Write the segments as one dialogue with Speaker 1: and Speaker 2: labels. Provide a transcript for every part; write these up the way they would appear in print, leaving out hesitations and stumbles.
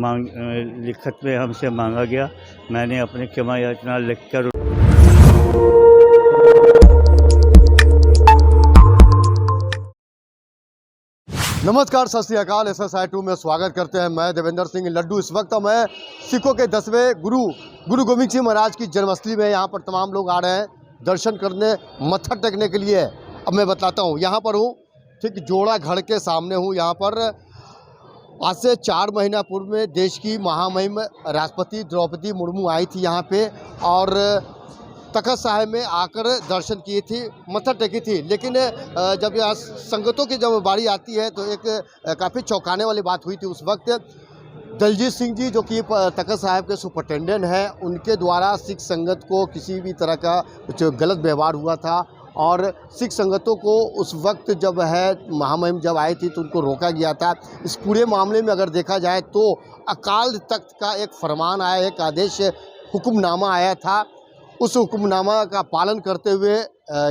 Speaker 1: लिखत में हमसे मांगा गया। मैंने अपनी क्षमा याचना लिखकर
Speaker 2: नमस्कार, सत श्री अकाल। SSI 2 में स्वागत करते हैं। मैं देवेंद्र सिंह लड्डू। इस वक्त मैं सिखों के 10वें गुरु गोविंद सिंह महाराज की जन्मस्थली में यहाँ पर तमाम लोग आ रहे हैं दर्शन करने, मत्था टेकने के लिए। अब मैं बताता हूँ, यहाँ पर हूँ, ठीक जोड़ा घर के सामने हूँ। यहाँ पर आज से 4 महीना पूर्व में देश की महामहिम राष्ट्रपति द्रौपदी मुर्मू आई थी यहाँ पे और तखत साहिब में आकर दर्शन किए थी, मत्था टेकी थी। लेकिन जब यहाँ संगतों की जब बारी आती है तो एक काफ़ी चौंकाने वाली बात हुई थी। उस वक्त दलजीत सिंह जी, जो कि तखत साहिब के सुपरिटेंडेंट हैं, उनके द्वारा सिख संगत को किसी भी तरह का कुछ गलत व्यवहार हुआ था और सिख संगतों को उस वक्त जब है महामहिम जब आई थी तो उनको रोका गया था। इस पूरे मामले में अगर देखा जाए तो अकाल तख्त का एक फरमान आया, एक आदेश, हुक्मनामा आया था। उस हुक्मनामा का पालन करते हुए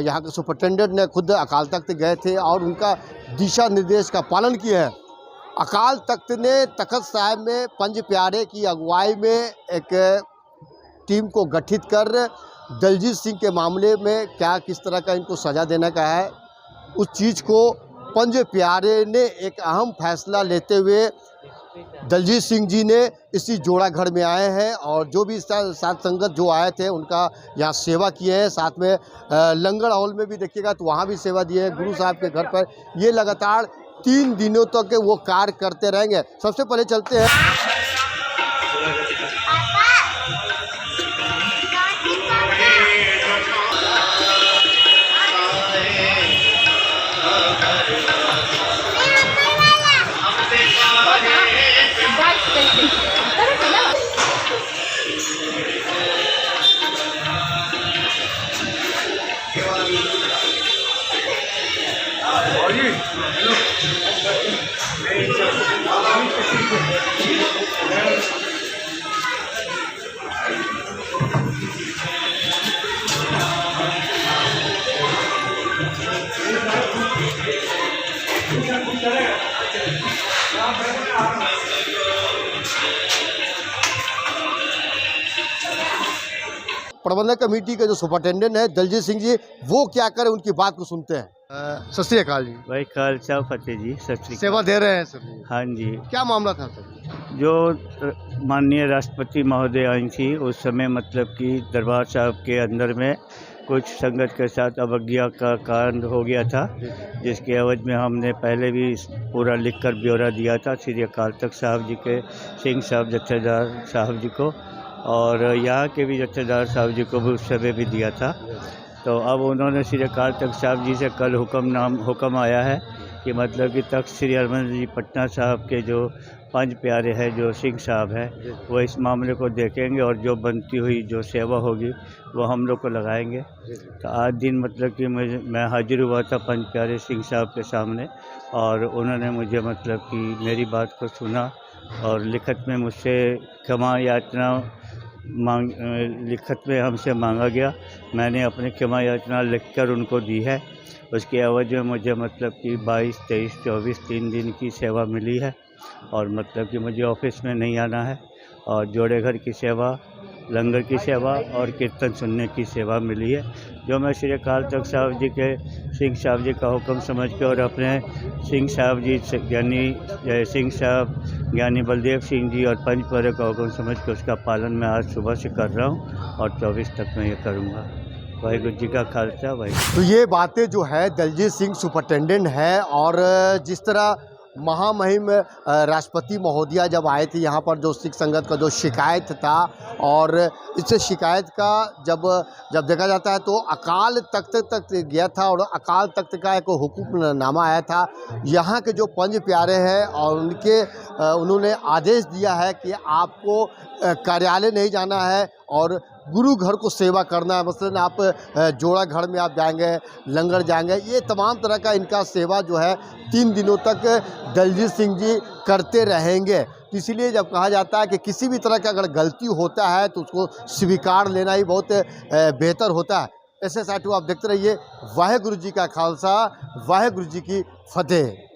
Speaker 2: यहाँ के सुपरिटेंडेंट ने खुद अकाल तख्त गए थे और उनका दिशा निर्देश का पालन किया है। अकाल तख्त ने तखत साहिब में पंज प्यारे की अगुवाई में एक टीम को गठित कर दलजीत सिंह के मामले में क्या किस तरह का इनको सज़ा देने का है, उस चीज़ को पंज प्यारे ने एक अहम फैसला लेते हुए दलजीत सिंह जी ने इसी जोड़ा घर में आए हैं और जो भी साथ संगत जो आए थे उनका यहाँ सेवा किए हैं। साथ में लंगर हॉल में भी देखिएगा तो वहाँ भी सेवा दिए हैं। गुरु साहब के घर पर ये लगातार 3 दिनों तक वो कार्य करते रहेंगे। सबसे पहले चलते हैं प्रबंधक कमेटी के जो सुपरिटेंडेंट है दलजीत सिंह जी, वो क्या करें उनकी बात को सुनते हैं। सत श्री अकाल जी।
Speaker 1: भाई खालसा फतेह जी। सत श्री
Speaker 2: सेवा दे रहे हैं सर?
Speaker 1: हाँ जी।
Speaker 2: क्या मामला था सर?
Speaker 1: जो माननीय राष्ट्रपति महोदय आई थी उस समय मतलब कि दरबार साहब के अंदर में कुछ संगत के साथ अवज्ञा का कांड हो गया था, जिसके एवज में हमने पहले भी पूरा लिखकर ब्यौरा दिया था श्री अकाल तख्त साहब जी के सिंह साहब जत्थेदार साहब जी को और यहाँ के भी जत्थेदार साहब जी को भी उस समय भी दिया था। तो अब उन्होंने श्री अकाल तख्त साहब जी से कल हुक्म आया है कि मतलब कि तख्त श्री हरमंदिर जी पटना साहब के जो 5 प्यारे हैं, जो सिंह साहब हैं, वो इस मामले को देखेंगे और जो बनती हुई जो सेवा होगी वो हम लोग को लगाएंगे। तो आज दिन मतलब कि मैं हाजिर हुआ था 5 प्यारे सिंह साहब के सामने और उन्होंने मुझे मतलब कि मेरी बात को सुना और लिखत में मुझसे क्षमा याचना लिखत में हमसे मांगा गया। मैंने अपनी क्षमा याचना लिखकर उनको दी है। उसके एवज में मुझे मतलब कि 22, 23, 24 3 दिन की सेवा मिली है और मतलब कि मुझे ऑफिस में नहीं आना है और जोड़े घर की सेवा, लंगर की सेवा और कीर्तन सुनने की सेवा मिली है, जो मैं श्री अकाल तख्त साहब जी के सिंह साहब जी का हुक्म समझ के और अपने सिंह साहब जी ज्ञानी जय सिंह साहब, ज्ञानी बलदेव सिंह जी और पंच प्यारे का हुक्म समझ के उसका पालन मैं आज सुबह से कर रहा हूँ और 24 तक मैं ये करूँगा। वाहिगुरु जी का खालसा। वाहिगुरु।
Speaker 2: तो ये बातें जो है दलजीत सिंह सुपरिटेंडेंट है और जिस तरह महामहिम राष्ट्रपति महोदया जब आए थे यहाँ पर, जो सिख संगत का जो शिकायत था और इस शिकायत का जब देखा जाता है तो अकाल तख्त तक गया था और अकाल तख्त का एक हुक्मनामा आया था। यहाँ के जो 5 प्यारे हैं और उन्होंने आदेश दिया है कि आपको कार्यालय नहीं जाना है और गुरु घर को सेवा करना है। मसलन आप जोड़ा घर में आप जाएंगे, लंगर जाएंगे, ये तमाम तरह का इनका सेवा जो है 3 दिनों तक दलजीत सिंह जी करते रहेंगे। तो इसीलिए जब कहा जाता है कि किसी भी तरह का अगर गलती होता है तो उसको स्वीकार लेना ही बहुत बेहतर होता है। SSI 2 आप देखते रहिए। वाहेगुरु जी का खालसा, वाहेगुरु जी की फतेह।